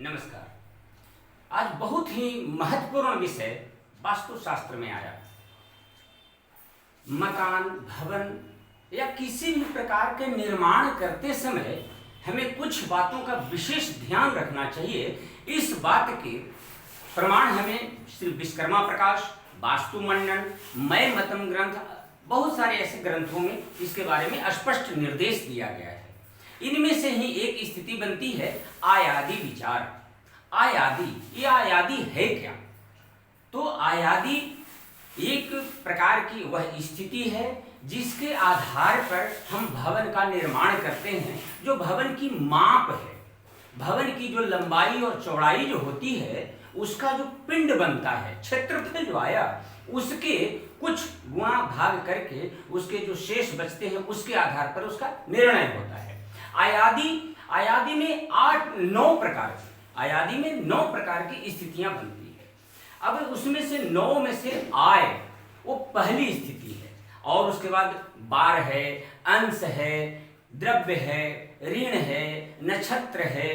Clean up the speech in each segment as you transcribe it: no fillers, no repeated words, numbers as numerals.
नमस्कार। आज बहुत ही महत्वपूर्ण विषय वास्तुशास्त्र में आया। मकान, भवन या किसी भी प्रकार के निर्माण करते समय हमें कुछ बातों का विशेष ध्यान रखना चाहिए। इस बात के प्रमाण हमें श्री विश्वकर्मा प्रकाश, वास्तु मंडन, मय मतम ग्रंथ, बहुत सारे ऐसे ग्रंथों में इसके बारे में स्पष्ट निर्देश दिया गया है। इनमें से ही एक स्थिति बनती है आयादी विचार। आयादी, ये आयादी है क्या? तो आयादी एक प्रकार की वह स्थिति है जिसके आधार पर हम भवन का निर्माण करते हैं। जो भवन की माप है, भवन की जो लंबाई और चौड़ाई जो होती है, उसका जो पिंड बनता है, क्षेत्रफल जो आया, उसके कुछ गुणा भाग करके उसके जो शेष बचते हैं उसके आधार पर उसका निर्णय होता है। आयादी में 9 प्रकार की स्थितियां बनती है। अब उसमें से 9 में से आय वो पहली स्थिति है, और उसके बाद बार है, अंश है, द्रव्य है, ऋण है, नक्षत्र है,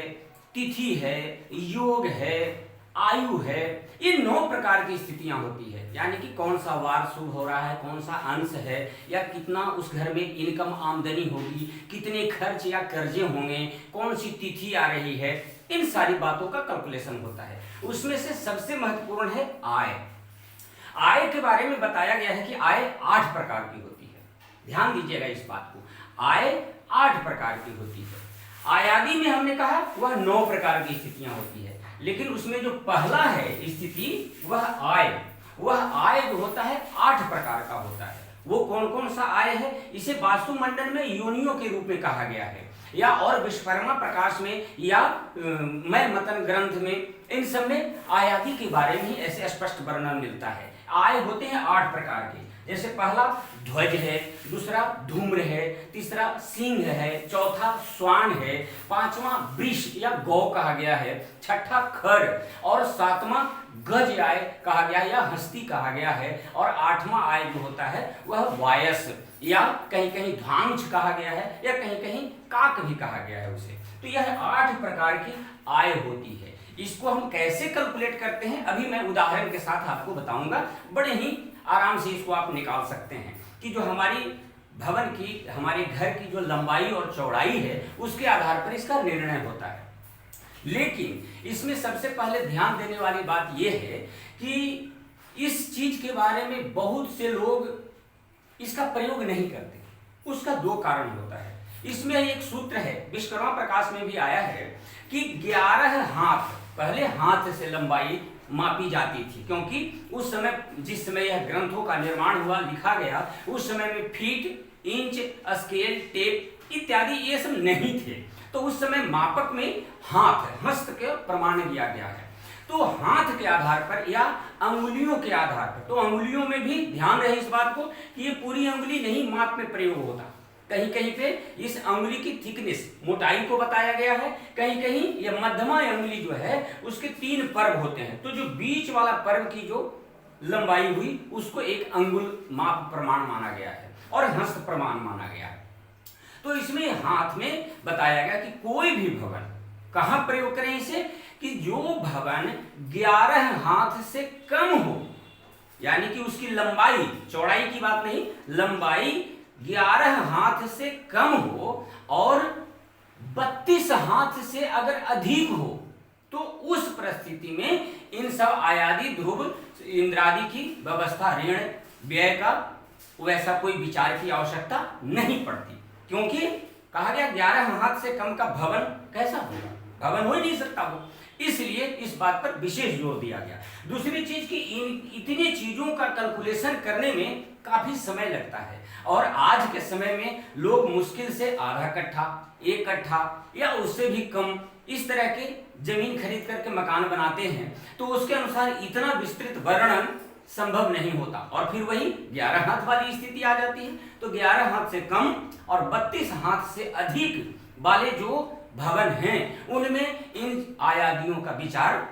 तिथि है, योग है, आयु है। ये 9 प्रकार की स्थितियां होती है। यानी कि कौन सा वार शुभ हो रहा है, कौन सा अंश है, या कितना उस घर में इनकम आमदनी होगी, कितने खर्च या कर्जे होंगे, कौन सी तिथि आ रही है, इन सारी बातों का कैलकुलेशन होता है। उसमें से सबसे महत्वपूर्ण है आय। आय के बारे में बताया गया है कि आय 8 प्रकार की होती है। ध्यान दीजिएगा इस बात को, आय 8 प्रकार की होती है। आयादी में हमने कहा वह 9 प्रकार की स्थितियां होती है, लेकिन उसमें जो पहला है स्थिति वह आय जो होता है 8 प्रकार का होता है। वो कौन कौन सा आय है? इसे वास्तु मंडन में योनियों के रूप में कहा गया है, या और विश्वकर्मा प्रकाश में, या मय मतन ग्रंथ में, इन सब में आयादी के बारे में ऐसे स्पष्ट वर्णन मिलता है। आय होते हैं 8 प्रकार के। जैसे पहला ध्वज है, दूसरा धूम्र है, तीसरा सिंह है, चौथा स्वान है, पांचवा वृष या गौ कहा गया है, छठा खर, और सातवां गज आय कहा गया है या हस्ती कहा गया है, और 8वां आय जो होता है वह वायस या कहीं कहीं ध्वांश कहा गया है, या कहीं कहीं काक भी कहा गया है उसे। तो यह 8 प्रकार की आय होती है। इसको हम कैसे कैलकुलेट करते हैं अभी मैं उदाहरण के साथ आपको बताऊंगा। बड़े ही आराम से इसको आप निकाल सकते हैं कि जो हमारी भवन की, हमारे घर की जो लंबाई और चौड़ाई है उसके आधार पर इसका निर्णय होता है। लेकिन इसमें सबसे पहले ध्यान देने वाली बात यह है कि इस चीज के बारे में बहुत से लोग इसका प्रयोग नहीं करते। उसका 2 कारण होता है। इसमें एक सूत्र है, विश्वकर्मा प्रकाश में भी आया है कि 11 हाथ, पहले हाथ से लंबाई मापी जाती थी, क्योंकि उस समय, जिस समय यह ग्रंथों का निर्माण हुआ, लिखा गया, उस समय में फीट, इंच, स्केल, टेप इत्यादि ये सब नहीं थे। तो उस समय मापक में हाथ, हस्त के प्रमाण दिया गया है। तो हाथ के आधार पर या अंगुलियों के आधार पर, तो अंगुलियों में भी ध्यान रहे इस बात को कि ये पूरी अंगुली नहीं माप में प्रयोग होता। कहीं कहीं पे इस अंगुली की थिकनेस, मोटाई को बताया गया है, कहीं कहीं ये मध्यमा अंगुली जो है उसके 3 पर्व होते हैं। तो जो बीच वाला पर्व की जो लंबाई हुई उसको एक अंगुल माप प्रमाण माना गया है, और हस्त प्रमाण माना गया है। तो इसमें हाथ में बताया गया कि कोई भी भवन, कहाँ प्रयोग करें इसे, कि जो भवन 11 हाथ से कम हो, यानी कि उसकी लंबाई, चौड़ाई की बात नहीं, लंबाई 11 हाथ से कम हो और 32 हाथ से अगर अधिक हो, तो उस परिस्थिति में इन सब आयादी, ध्रुव, इंद्रादि की व्यवस्था, ऋण, व्यय का वैसा कोई विचार की आवश्यकता नहीं पड़ती। क्योंकि कहा गया 11 हाथ से कम का भवन कैसा होगा? भवन हो ही नहीं सकता वो। इसलिए इस बात पर विशेष जोर दिया गया। दूसरी चीज कि इतनी चीजों का कैलकुलेशन करने में काफी समय लगता है, और आज के समय में लोग मुश्किल से आधा कट्ठा, 1 कट्ठा या उससे भी कम इस तरह के जमीन खरीद करके मकान बनाते हैं। तो उसके अनुसार इतना विस्तृत वर्णन संभव नहीं होता, और फिर वही 11 हाथ वाली स्थिति आ जाती है। तो 11 हाथ से कम और 32 हाथ से अधिक वाले जो भवन हैं उनमें इन आयादियों का विचार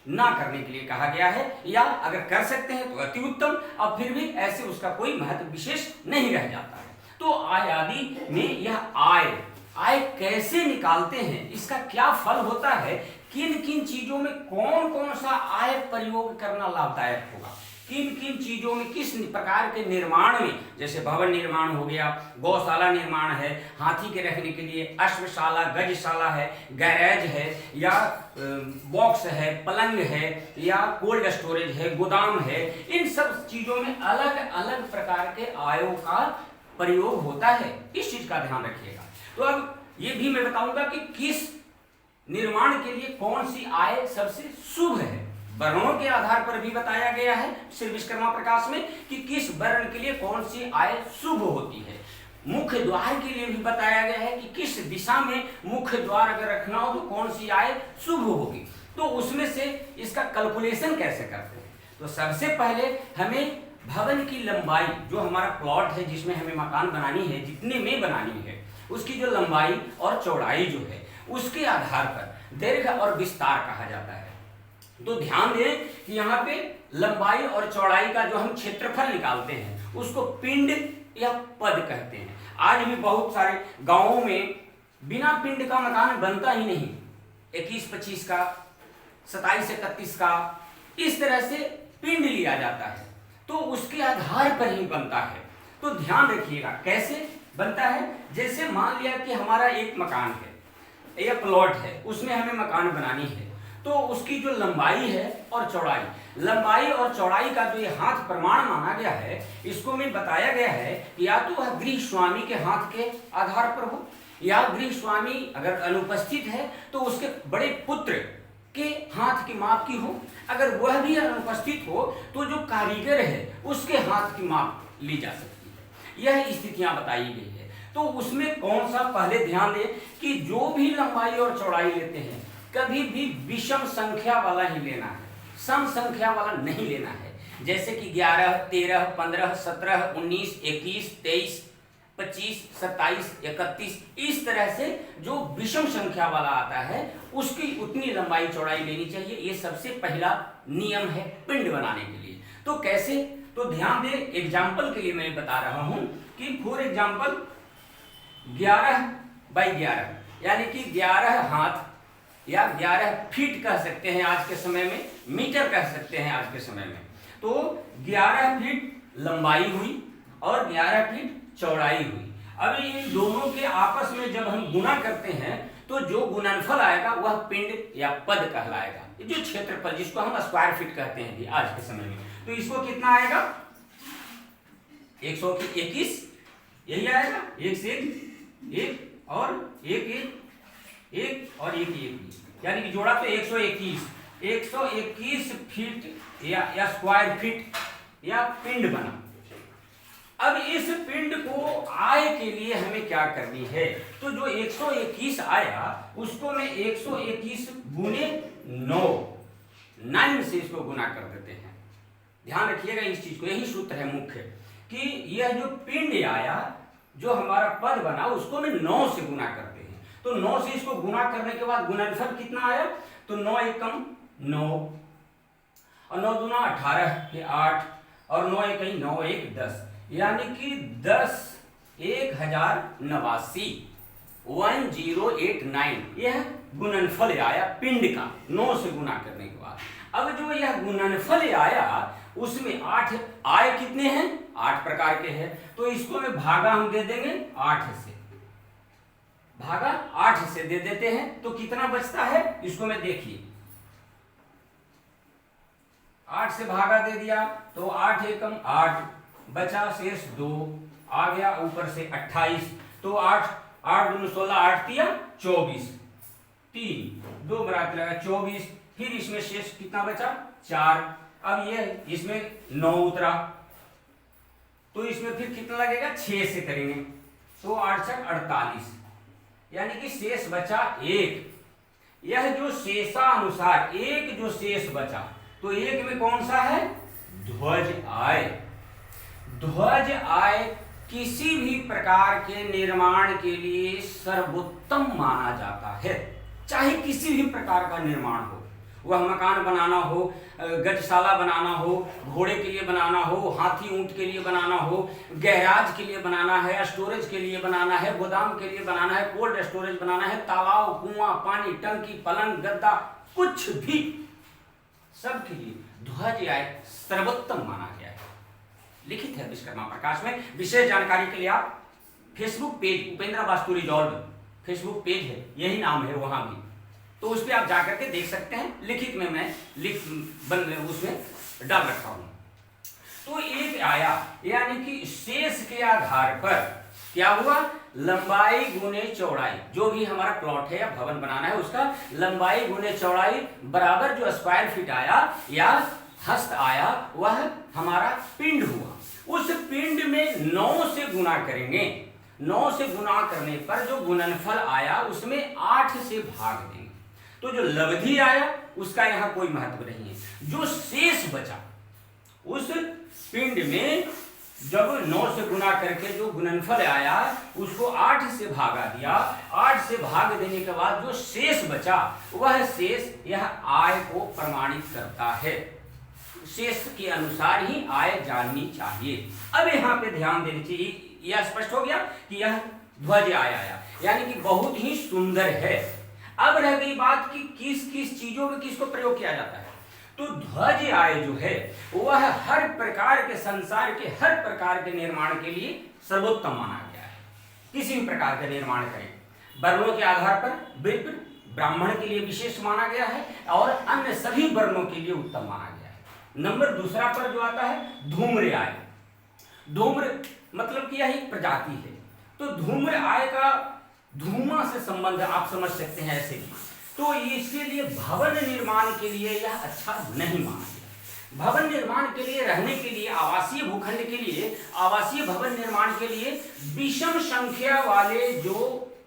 ना करने के लिए कहा गया है, या अगर कर सकते हैं तो अति उत्तम, और फिर भी ऐसे उसका कोई महत्व विशेष नहीं रह जाता है। तो आयादी में यह आय कैसे निकालते हैं, इसका क्या फल होता है, किन किन चीजों में कौन कौन सा आय प्रयोग करना लाभदायक होगा, किन किन चीजों में किस प्रकार के निर्माण में, जैसे भवन निर्माण हो गया, गौशाला निर्माण है, हाथी के रखने के लिए अश्वशाला, गजशाला है, गैरेज है, या बॉक्स है, पलंग है, या कोल्ड स्टोरेज है, गोदाम है, इन सब चीजों में अलग अलग प्रकार के आयों का प्रयोग होता है। इस चीज का ध्यान रखिएगा। तो अब ये भी मैं बताऊंगा कि किस निर्माण के लिए कौन सी आय सबसे शुभ है। वर्णों के आधार पर भी बताया गया है श्री विश्वकर्मा प्रकाश में कि किस वर्ण के लिए कौन सी आय शुभ होती है। मुख्य द्वार के लिए भी बताया गया है कि किस दिशा में मुख्य द्वार अगर रखना हो तो कौन सी आय शुभ होगी। तो उसमें से इसका कैलकुलेशन कैसे करते हैं। तो सबसे पहले हमें भवन की लंबाई, जो हमारा प्लॉट है जिसमें हमें मकान बनानी है, जितने में बनानी है, उसकी जो लंबाई और चौड़ाई जो है उसके आधार पर दीर्घ और विस्तार कहा जाता है। तो ध्यान दें कि यहाँ पे लंबाई और चौड़ाई का जो हम क्षेत्रफल निकालते हैं उसको पिंड या पद कहते हैं। आज भी बहुत सारे गांवों में बिना पिंड का मकान बनता ही नहीं, 21-25 का, 27-31 का, इस तरह से पिंड लिया जाता है, तो उसके आधार पर ही बनता है। तो ध्यान रखिएगा कैसे बनता है। जैसे मान लिया कि हमारा एक मकान है या प्लॉट है, उसमें हमें मकान बनानी है, तो उसकी जो लंबाई है और चौड़ाई, लंबाई और चौड़ाई का जो ये हाथ प्रमाण माना गया है, इसको में बताया गया है कि या तो वह गृह स्वामी के हाथ के आधार पर हो, या गृह स्वामी अगर अनुपस्थित है तो उसके बड़े पुत्र के हाथ की माप की हो, अगर वह भी अनुपस्थित हो तो जो कारीगर है उसके हाथ की माप ली जा सकती है। यह स्थितियां बताई गई है। तो उसमें कौन सा, पहले ध्यान दें कि जो भी लंबाई और चौड़ाई लेते हैं कभी भी विषम संख्या वाला ही लेना है, सम संख्या वाला नहीं लेना है। जैसे कि 11, 13, 15, 17, 19, 21, 23, 25, 27, 31, इस तरह से जो विषम संख्या वाला आता है उसकी उतनी लंबाई चौड़ाई लेनी चाहिए। ये सबसे पहला नियम है पिंड बनाने के लिए। तो कैसे, तो ध्यान दें, एग्जाम्पल के लिए मैं बता रहा हूं कि फॉर एग्जाम्पल 11x11 यानी कि 11 हाथ या 11 फीट कह सकते हैं आज के समय में, मीटर कह सकते हैं आज के समय में। तो 11 फीट लंबाई हुई और 11 फीट चौड़ाई हुई। अब इन दोनों के आपस में जब हम गुना करते हैं तो जो गुणनफल आएगा वह पिंड या पद कहलाएगा। जो क्षेत्रफल जिसको हम स्क्वायर फीट कहते हैं भी आज के समय में, तो इसको कितना आएगा 121, यही आएगा, 1 से 1 और 1 और 1 यानी कि जोड़ा तो 121 फीट या स्क्वायर फीट या पिंड बना। अब इस पिंड को आय के लिए हमें क्या करनी है, तो जो 121 आया उसको मैं 121 गुने 9 से इसको गुना कर देते हैं। ध्यान रखिएगा इस चीज को, यही सूत्र है मुख्य कि यह जो पिंड आया, जो हमारा पद बना, उसको मैं 9 से गुना करते हैं। तो 9 से इसको गुना करने के बाद गुणनफल कितना आया, तो 9 एकम 9 और 9 दूना 18 के 8 और 9 एक 9 1 10, यानी कि 10,1089 यह गुणनफल आया पिंड का 9 से गुना करने के बाद। अब जो यह गुणनफल आया उसमें 8 आय कितने हैं, 8 प्रकार के हैं, तो इसको में भागा हम दे देंगे 8 से, भागा 8 से दे देते हैं। तो कितना बचता है इसको में देखिए, 8 से भागा दे दिया तो 8 एकम 8 बचा, शेष 2 आ गया, ऊपर से 28, तो 8 दूनी 16, 8 तिया 24, 3 2 बराबर लगा 24, फिर इसमें शेष कितना बचा 4। अब ये इसमें 9 उतरा तो इसमें फिर कितना लगेगा 6 से करेंगे तो 8 छक 48, यानी कि शेष बचा 1। यह जो शेषानुसार एक जो शेष बचा, तो एक में कौन सा है, ध्वज आय। ध्वज आय किसी भी प्रकार के निर्माण के लिए सर्वोत्तम माना जाता है, चाहे किसी भी प्रकार का निर्माण हो, वह मकान बनाना हो, गजशाला बनाना हो, घोड़े के लिए बनाना हो, हाथी ऊंट के लिए बनाना हो, गैराज के लिए बनाना है, स्टोरेज के लिए बनाना है, गोदाम के लिए बनाना है, कोल्ड स्टोरेज बनाना है, तालाब, कुआं, पानी, टंकी, पलंग, गद्दा, कुछ भी, सबके लिए ध्वज आय सर्वोत्तम माना गया है। लिखित है विश्वकर्मा प्रकाश में। विशेष जानकारी के लिए आप Facebook page Upendra vastu resolve Facebook page है, यही नाम है वहां भी, तो उस पर आप जाकर के देख सकते हैं। लिखित में मैं उसमें डाल रखा हूं। तो एक आया यानी कि शेष के आधार पर क्या हुआ, लंबाई गुने चौड़ाई, जो भी हमारा प्लॉट है या भवन बनाना है उसका लंबाई गुने चौड़ाई बराबर जो स्क्वायर फीट आया या हस्त आया वह हमारा पिंड हुआ। उस पिंड में 9 से गुना करेंगे, 9 से गुना करने पर जो गुणनफल आया उसमें 8 से भाग देंगे। तो जो लब्धि आया उसका यहां कोई महत्व नहीं है। जो शेष बचा उस पिंड में जब 9 से गुना करके जो गुणनफल आया उसको 8 से भागा दिया, 8 से भाग देने के बाद जो शेष बचा वह शेष यह आय को प्रमाणित करता है। शेष के अनुसार ही आय जाननी चाहिए। अब यहाँ पे ध्यान देना चाहिए, यह स्पष्ट हो गया कि यह ध्वज आय आया यानी कि बहुत ही सुंदर है। अब रह गई बात कि किस किस चीजों में किसको प्रयोग किया जाता है। तो ध्वज आय जो है वह हर प्रकार के संसार के हर प्रकार के निर्माण के लिए सर्वोत्तम माना गया है। किसी भी प्रकार का निर्माण करें, वर्णों के आधार पर बिल्कुल ब्राह्मण के लिए विशेष माना गया है और अन्य सभी वर्णों के लिए उत्तम माना गया है। नंबर दूसरा पर जो आता है धूम्र आय। धूम्र मतलब कि यह एक प्रजाति है। तो धूम्र आय का धूमा से संबंध आप समझ सकते हैं ऐसे ही। तो इसके लिए भवन निर्माण के लिए यह अच्छा नहीं माना गया। भवन निर्माण के लिए, रहने के लिए, आवासीय भूखंड के लिए, आवासीय भवन निर्माण के लिए विषम संख्या वाले जो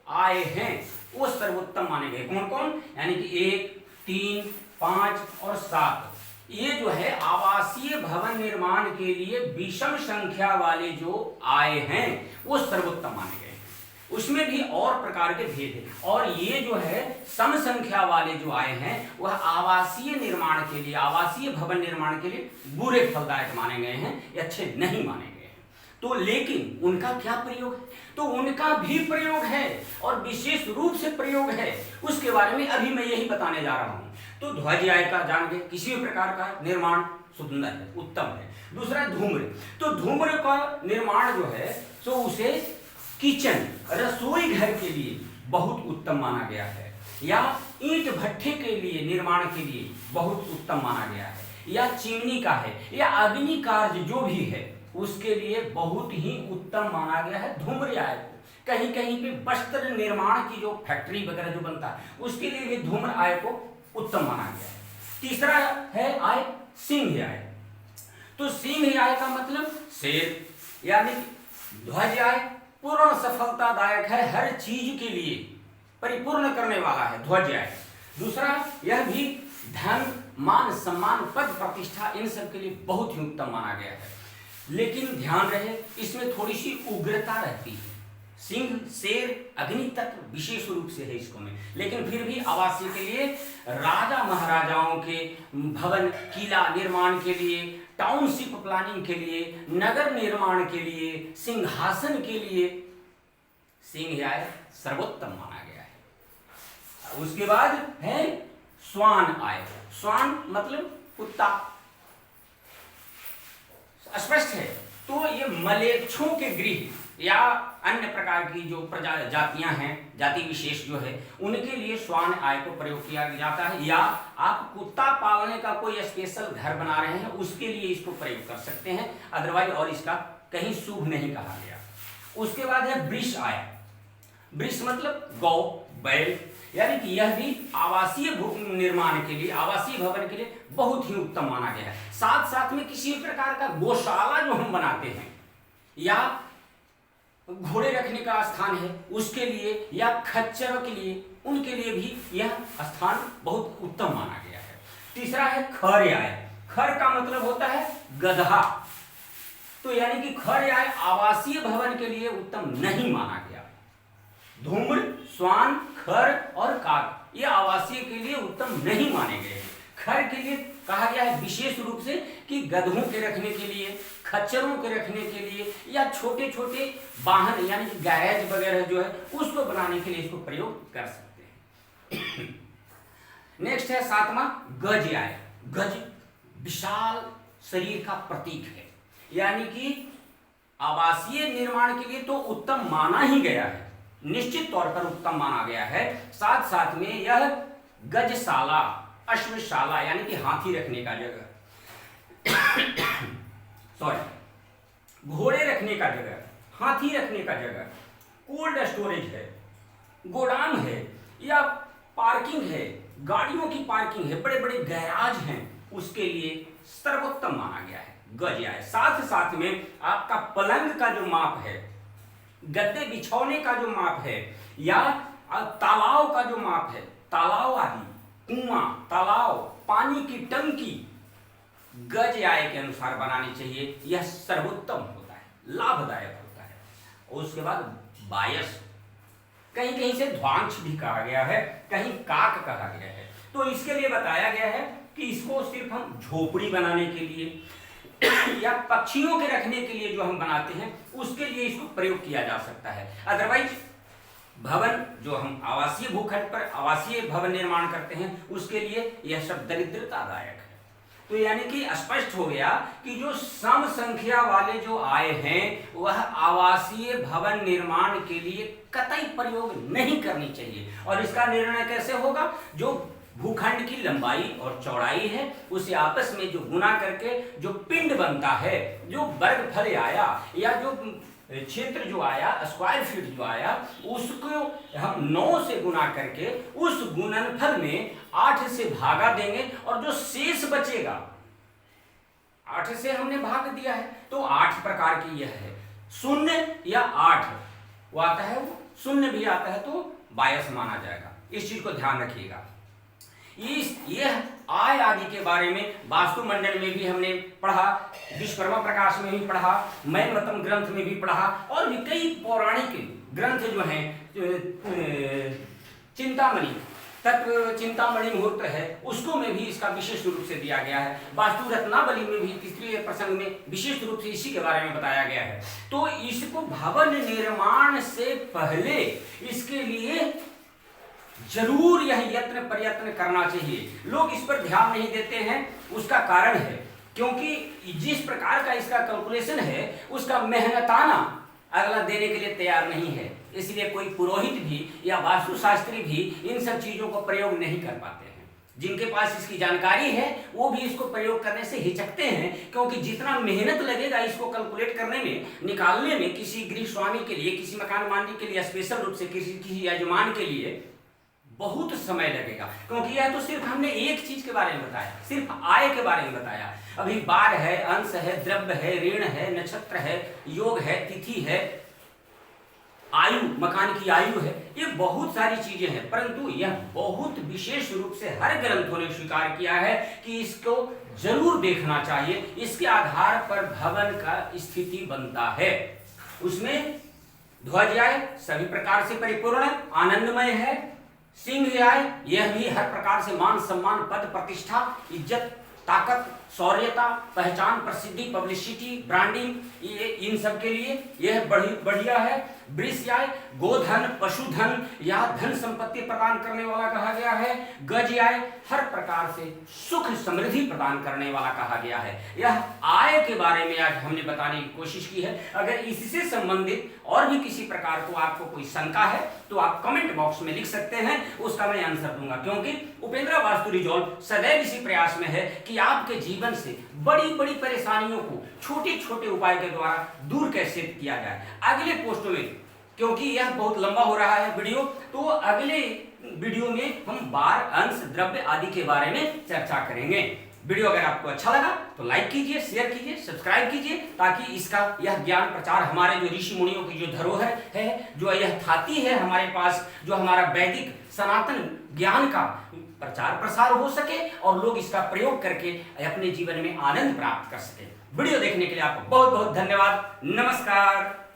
आय हैं वो सर्वोत्तम माने गए। कौन कौन, यानी कि 1, 3, 5 और 7, ये जो है आवासीय भवन निर्माण के लिए विषम संख्या वाले जो आय हैं वो सर्वोत्तम माने गए। उसमें भी और प्रकार के भेद हैं और ये जो है सम संख्या वाले जो आय हैं वह आवासीय निर्माण के लिए, आवासीय भवन निर्माण के लिए बुरे फलदायक माने गए हैं, अच्छे नहीं माने गए हैं। तो लेकिन उनका क्या प्रयोग है, तो उनका भी प्रयोग है और विशेष रूप से प्रयोग है, उसके बारे में अभी मैं यही बताने जा रहा हूं। तो ध्वज आय का जान गए, किसी भी प्रकार का निर्माण सुंदर है, उत्तम है। दूसरा धूम्र। तो धूम्र का निर्माण जो है तो उसे किचन, रसोई घर के लिए बहुत उत्तम माना गया है, या ईंट भट्ठे के लिए निर्माण के लिए बहुत उत्तम माना गया है, या चिमनी का है, या अग्नि कार्य जो भी है उसके लिए बहुत ही उत्तम माना गया है धूम्र आय को। कहीं कहीं पे वस्त्र निर्माण की जो फैक्ट्री वगैरह जो बनता है उसके लिए भी धूम्र आय को उत्तम माना गया है। तीसरा है आय सिंह आय। तो सिंह आय का मतलब शेर, यानी ध्वज आय पूर्ण सफलतादायक है, हर चीज के लिए परिपूर्ण करने वाला है ध्वज आय। दूसरा यह भी धन, मान, सम्मान, पद, प्रतिष्ठा इन सब के लिए बहुत ही उत्तम माना गया है। लेकिन ध्यान रहे इसमें थोड़ी सी उग्रता रहती है। सिंह, शेर, अग्नि तत्व विशेष रूप से है इसको में, लेकिन फिर भी आवासीय के लिए, राजा महाराजाओं के भवन किला निर्माण के लिए, टाउनशिप प्लानिंग के लिए, नगर निर्माण के लिए, सिंहासन के लिए सिंह आय सर्वोत्तम माना गया है। उसके बाद है स्वान आय। स्वान मतलब कुत्ता, स्पष्ट है। तो ये मलेच्छों के गृह या अन्य प्रकार की जो जातियां हैं, जाति विशेष जो है उनके लिए स्वान आय को प्रयोग किया जाता है, या आप कुत्ता पालने का कोई स्पेशल घर बना रहे हैं उसके लिए इसको प्रयोग कर सकते हैं, अदरवाइज और इसका कहीं शुभ नहीं कहा गया। उसके बाद है वृष आय। वृष मतलब गौ, बैल, यानी कि यह भी आवासीय निर्माण के लिए, आवासीय भवन के लिए बहुत ही उत्तम माना गया है। साथ साथ में किसी प्रकार का गौशाला जो हम बनाते हैं या घोड़े रखने का स्थान है उसके लिए, या खच्चरों के लिए, उनके लिए भी यह स्थान बहुत उत्तम माना गया है। तीसरा है खर आय। खर का मतलब होता है गधा। तो यानी कि खर आय आवासीय भवन के लिए उत्तम नहीं माना गया। धूम्र, स्वान, खर और काग ये आवासीय के लिए उत्तम नहीं माने गए। खर के लिए कहा गया है विशेष रूप से कि गधों के रखने के लिए, खच्चरों के रखने के लिए, या छोटे छोटे वाहन यानी कि गैरेज वगैरह जो है उसको बनाने के लिए इसको प्रयोग कर सकते हैं। नेक्स्ट है सातवां गज आय। गज विशाल शरीर का प्रतीक है, यानी कि आवासीय निर्माण के लिए तो उत्तम माना ही गया है, निश्चित तौर पर उत्तम माना गया है। साथ साथ में यह गजशाला, अश्वशाला यानी कि हाथी रखने का जगह सॉरी घोड़े रखने का जगह, हाथी रखने का जगह, कोल्ड स्टोरेज है, गोदाम है या पार्किंग है, गाड़ियों की पार्किंग है, बड़े बड़े गैराज हैं, उसके लिए सर्वोत्तम माना गया है गज आय। साथ साथ में आपका पलंग का जो माप है, गद्दे बिछौने का जो माप है, या तालाब का जो माप है, तालाब आदि, कुआं, तालाब, पानी की टंकी गज आय के अनुसार बनानी चाहिए। यह सर्वोत्तम होता है, लाभदायक होता है। और उसके बाद बायस, कहीं कहीं से ध्वांश भी कहा गया है, कहीं काक कहा गया है। तो इसके लिए बताया गया है कि इसको सिर्फ हम झोपड़ी बनाने के लिए या पक्षियों के रखने के लिए जो हम बनाते हैं उसके लिए इसको प्रयोग किया जा सकता है। अदरवाइज भवन जो हम आवासीय भूखंड पर आवासीय भवन निर्माण करते हैं उसके लिए यह सब दरिद्रतादायक है। तो यानी कि स्पष्ट हो गया कि जो सम संख्या वाले जो आय हैं वह आवासीय भवन निर्माण के लिए कतई प्रयोग नहीं करनी चाहिए। और इसका निर्णय कैसे होगा? जो भूखंड की लंबाई और चौड़ाई है उसे आपस में जो गुना करके जो पिंड बनता है, जो वर्गफल आया या जो क्षेत्र जो आया, स्क्वायर फीट जो आया, उसको हम 9 से गुना करके उस गुणनफल में 8 से भागा देंगे और जो शेष बचेगा 8 से हमने भाग दिया है तो 8 प्रकार की यह है। 0 या 8 वो आता है, वो 0 भी आता है तो बायस माना जाएगा। इस चीज को ध्यान रखिएगा। यह आय आदि के बारे में वास्तु मंडल में भी हमने पढ़ा, विश्वकर्मा प्रकाश में भी पढ़ा, मयमतम ग्रंथ में भी पढ़ा और भी कई पौराणिक ग्रंथ जो हैं, चिंतामणि तत्व चिंतामणि मुहूर्त है उसको में भी इसका विशेष रूप से दिया गया है। वास्तु रत्नावली में भी तीसरे प्रसंग में विशेष रूप से इसी के बारे में बताया गया है। तो इसको भवन निर्माण से पहले इसके लिए जरूर यह यत्न प्रयत्न करना चाहिए। लोग इस पर ध्यान नहीं देते हैं, उसका कारण है क्योंकि जिस प्रकार का इसका कैलकुलेशन है उसका मेहनताना अगला देने के लिए तैयार नहीं है। इसलिए कोई पुरोहित भी या वास्तुशास्त्री भी इन सब चीजों को प्रयोग नहीं कर पाते हैं। जिनके पास इसकी जानकारी है वो भी इसको प्रयोग करने से हिचकते हैं, क्योंकि जितना मेहनत लगेगा इसको कैलकुलेट करने में, निकालने में, किसी गृह स्वामी के लिए, किसी मकान मालिक के लिए स्पेशल रूप से, किसी यजमान के लिए बहुत समय लगेगा। क्योंकि यह तो सिर्फ हमने एक चीज के बारे में बताया, सिर्फ आय के बारे में बताया। अभी बार है, अंश है, द्रव्य है, ऋण है, नक्षत्र है, योग है, तिथि है, आयु, मकान की आयु है, ये बहुत सारी चीजें हैं। परंतु यह बहुत विशेष रूप से हर ग्रंथों ने स्वीकार किया है कि इसको जरूर देखना चाहिए। इसके आधार पर भवन का स्थिति बनता है। उसमें ध्वज आय सभी प्रकार से परिपूर्ण आनंदमय है। सिंह आय यह भी हर प्रकार से मान सम्मान, पद प्रतिष्ठा, इज्जत, ताकत, शौर्यता, पहचान, प्रसिद्धि, पब्लिसिटी, ब्रांडिंग, ये इन सब के लिए यह बढ़िया है। वृष आय गोधन, पशुधन या धन संपत्ति प्रदान करने वाला कहा गया है। गज आय हर प्रकार से सुख समृद्धि प्रदान करने वाला कहा गया है। यह आय के बारे में आज हमने बताने की कोशिश की है। अगर इससे संबंधित और भी किसी प्रकार को आपको कोई शंका है तो आप कमेंट बॉक्स में लिख सकते हैं, उसका मैं आंसर दूंगा। क्योंकि उपेंद्र वास्तु रिजॉल्व सदैव इसी प्रयास में है कि आपके जीवन से बड़ी बड़ी परेशानियों को छोटे छोटे उपाय के द्वारा दूर कैसे किया जाए। अगले पोस्ट में, क्योंकि यह बहुत लंबा हो रहा है वीडियो, तो अगले वीडियो में हम बार, अंश, द्रव्य आदि के बारे में चर्चा करेंगे। वीडियो अगर आपको अच्छा लगा तो लाइक कीजिए, शेयर कीजिए, सब्सक्राइब कीजिए, ताकि इसका यह ज्ञान प्रचार हमारे जो ऋषि मुनियों की जो धरोहर है, जो यह थाती है हमारे पास, जो हमारा वैदिक सनातन ज्ञान का प्रचार प्रसार हो सके और लोग इसका प्रयोग करके अपने जीवन में आनंद प्राप्त कर सके। वीडियो देखने के लिए आपको बहुत बहुत धन्यवाद। नमस्कार।